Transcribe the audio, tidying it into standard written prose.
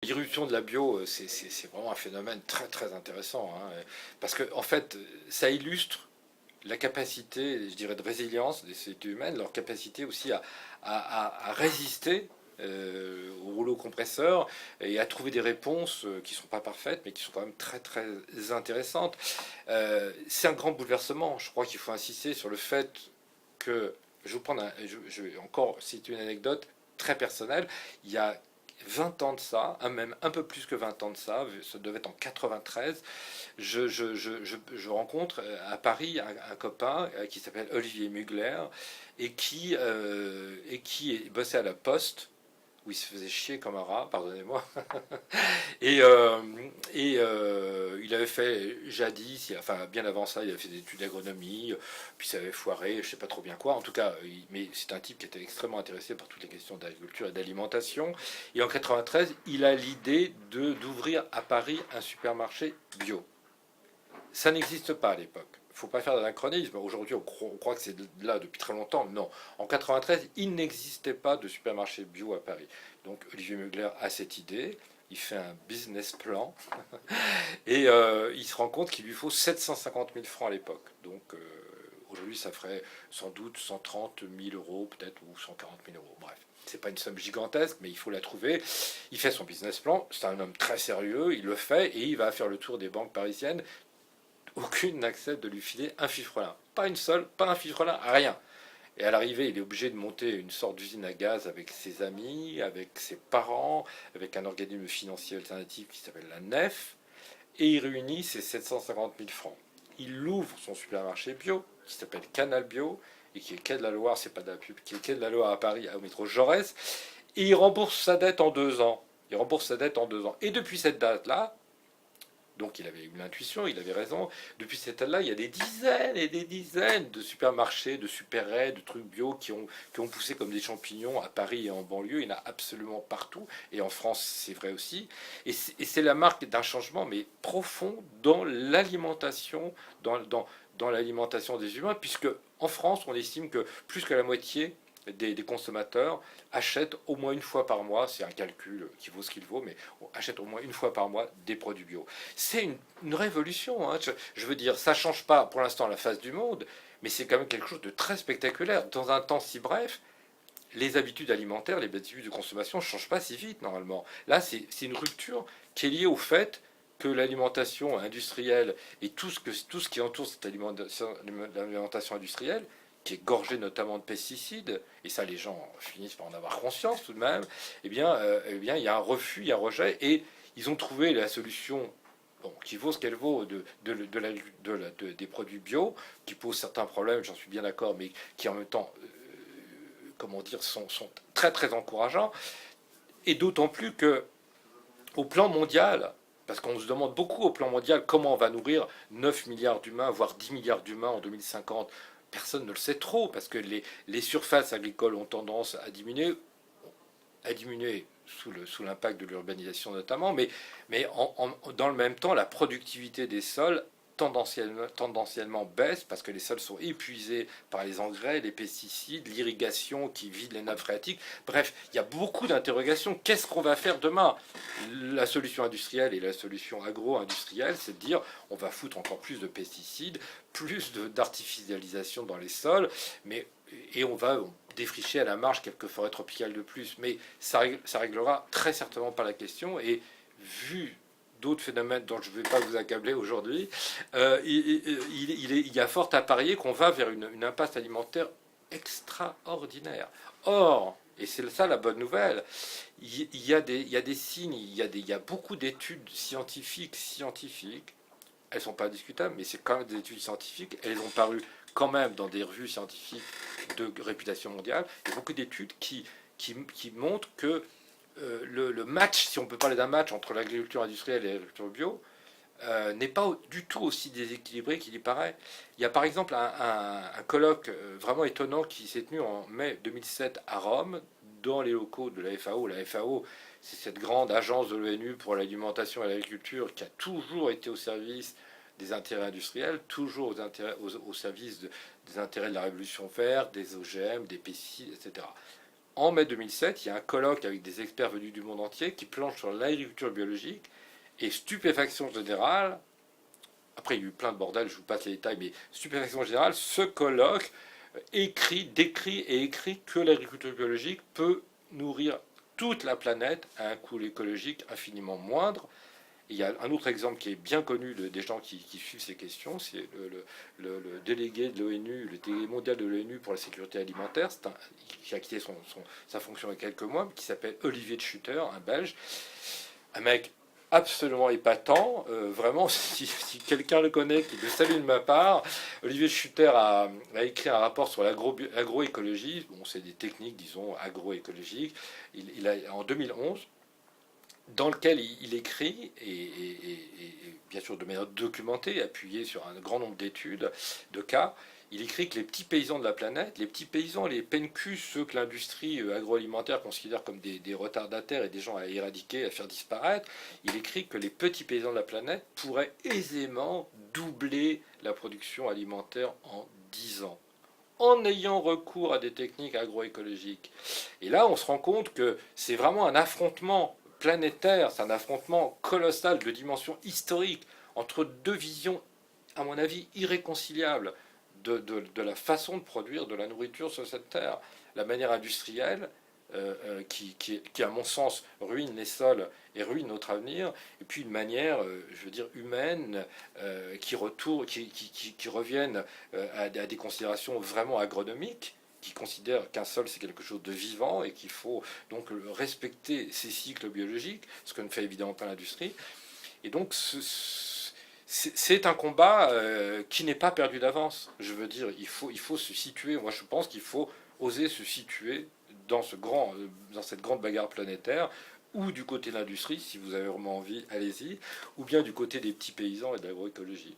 L'irruption de la bio, c'est vraiment un phénomène très très intéressant, hein, parce que en fait, ça illustre la capacité, je dirais, de résilience des sociétés humaines, leur capacité aussi à résister au rouleau compresseur et à trouver des réponses qui ne sont pas parfaites, mais qui sont quand même très très intéressantes. C'est un grand bouleversement. Je crois qu'il faut insister sur le fait que, je vais vous prendre encore citer une anecdote très personnelle. Il y a 20 ans de ça, même un peu plus que 20 ans de ça devait être en 93, je rencontre à Paris un copain qui s'appelle Olivier Mugler et qui bossait à la Poste, où il se faisait chier comme un rat, pardonnez-moi. Et, euh, il avait fait jadis, enfin bien avant ça, il avait fait des études d'agronomie, puis ça avait foiré, je sais pas trop bien quoi. En tout cas, mais c'est un type qui était extrêmement intéressé par toutes les questions d'agriculture et d'alimentation. Et en 93, il a l'idée d'ouvrir à Paris un supermarché bio. Ça n'existe pas à l'époque. Il ne faut pas faire d'anachronisme. Aujourd'hui, on croit que c'est là depuis très longtemps. Non. En 93, il n'existait pas de supermarché bio à Paris. Donc Olivier Mugler a cette idée. Il fait un business plan et il se rend compte qu'il lui faut 750 000 francs à l'époque. Donc aujourd'hui, ça ferait sans doute 130 000 euros, peut-être, ou 140 000 euros. Bref, c'est pas une somme gigantesque, mais il faut la trouver. Il fait son business plan. C'est un homme très sérieux. Il le fait et il va faire le tour des banques parisiennes. Aucune n'accepte de lui filer un fifrelin. Pas une seule, pas un fifrelin, rien. Et à l'arrivée, il est obligé de monter une sorte d'usine à gaz avec ses amis, avec ses parents, avec un organisme financier alternatif qui s'appelle la Nef, et il réunit ses 750 000 francs. Il ouvre son supermarché bio, qui s'appelle Canal Bio, et qui est quai de la Loire, c'est pas de la pub, qui est quai de la Loire à Paris, au métro Jaurès, et il rembourse sa dette en 2 ans. Il rembourse sa dette en 2 ans. Et depuis cette date-là, donc il avait eu l'intuition, il avait raison. Depuis cette date-là, il y a des dizaines et des dizaines de supermarchés, de super-aides, de trucs bio qui ont poussé comme des champignons à Paris et en banlieue. Il y en a absolument partout. Et en France, c'est vrai aussi. Et c'est la marque d'un changement, mais profond dans l'alimentation, dans l'alimentation des humains, puisque en France, on estime que plus que la moitié des consommateurs achètent au moins une fois par mois, c'est un calcul qui vaut ce qu'il vaut, mais on achète au moins une fois par mois des produits bio. C'est une révolution, hein. Je veux dire, ça ne change pas pour l'instant la face du monde, mais c'est quand même quelque chose de très spectaculaire. Dans un temps si bref, les habitudes alimentaires, les habitudes de consommation ne changent pas si vite normalement. Là, c'est une rupture qui est liée au fait que l'alimentation industrielle et tout ce qui entoure cette alimentation industrielle, qui est gorgée notamment de pesticides, et ça les gens finissent par en avoir conscience tout de même, eh bien il y a un refus, il y a un rejet, et ils ont trouvé la solution, bon, qui vaut ce qu'elle vaut des produits bio, qui posent certains problèmes, j'en suis bien d'accord, mais qui en même temps comment dire, sont très très encourageants, et d'autant plus que au plan mondial, parce qu'on se demande beaucoup au plan mondial comment on va nourrir 9 milliards d'humains, voire 10 milliards d'humains en 2050, personne ne le sait trop, parce que les surfaces agricoles ont tendance à diminuer sous l'impact de l'urbanisation notamment, mais dans le même temps, la productivité des sols tendanciellement baisse parce que les sols sont épuisés par les engrais, les pesticides, l'irrigation qui vide les nappes phréatiques. Bref, il y a beaucoup d'interrogations. Qu'est-ce qu'on va faire demain? La solution industrielle et la solution agro-industrielle, c'est de dire on va foutre encore plus de pesticides, plus d'artificialisation dans les sols, et on va défricher à la marge quelques forêts tropicales de plus. Mais ça réglera très certainement pas la question. Et vu d'autres phénomènes dont je ne vais pas vous accabler aujourd'hui, il y a fort à parier qu'on va vers une impasse alimentaire extraordinaire. Or, et c'est ça la bonne nouvelle, il y a des signes, il y a beaucoup d'études scientifiques, elles ne sont pas discutables, mais c'est quand même des études scientifiques, elles ont paru quand même dans des revues scientifiques de réputation mondiale. Il y a beaucoup d'études qui montrent que le match, si on peut parler d'un match entre l'agriculture industrielle et l'agriculture bio, n'est pas du tout aussi déséquilibré qu'il y paraît. Il y a par exemple un colloque vraiment étonnant qui s'est tenu en mai 2007 à Rome, dans les locaux de la FAO. La FAO, c'est cette grande agence de l'ONU pour l'alimentation et l'agriculture qui a toujours été au service des intérêts industriels, toujours au service des intérêts de la révolution verte, des OGM, des pesticides, etc. En mai 2007, il y a un colloque avec des experts venus du monde entier qui planchent sur l'agriculture biologique et stupéfaction générale. Après, il y a eu plein de bordel, je vous passe les détails, mais stupéfaction générale, ce colloque décrit et écrit que l'agriculture biologique peut nourrir toute la planète à un coût écologique infiniment moindre. Il y a un autre exemple qui est bien connu des gens qui suivent ces questions, c'est le délégué de l'ONU, le délégué mondial de l'ONU pour la sécurité alimentaire, qui a quitté sa fonction il y a quelques mois, qui s'appelle Olivier de Schutter, un Belge, un mec absolument épatant. Vraiment, si quelqu'un le connaît, qui le salue de ma part. Olivier Schutter a écrit un rapport sur l'agroécologie. Bon, c'est des techniques, disons, agroécologiques. En 2011, dans lequel il écrit, bien sûr de manière documentée, appuyée sur un grand nombre d'études, de cas, il écrit que les petits paysans de la planète, les petits paysans, les pencus, ceux que l'industrie agroalimentaire considère comme des retardataires et des gens à éradiquer, à faire disparaître, il écrit que les petits paysans de la planète pourraient aisément doubler la production alimentaire en 10 ans en ayant recours à des techniques agroécologiques. Et là, on se rend compte que c'est vraiment un affrontement planétaire, c'est un affrontement colossal de dimension historique entre deux visions, à mon avis, irréconciliables de la façon de produire de la nourriture sur cette terre. La manière industrielle, qui, à mon sens, ruine les sols et ruine notre avenir, et puis une manière, je veux dire, humaine, qui revienne à des considérations vraiment agronomiques, qui considèrent qu'un sol c'est quelque chose de vivant et qu'il faut donc respecter ses cycles biologiques, ce que ne fait évidemment pas l'industrie. Et donc c'est un combat qui n'est pas perdu d'avance. Je veux dire, il faut se situer. Moi, je pense qu'il faut oser se situer dans cette grande bagarre planétaire, ou du côté de l'industrie, si vous avez vraiment envie, allez-y, ou bien du côté des petits paysans et de l'agroécologie.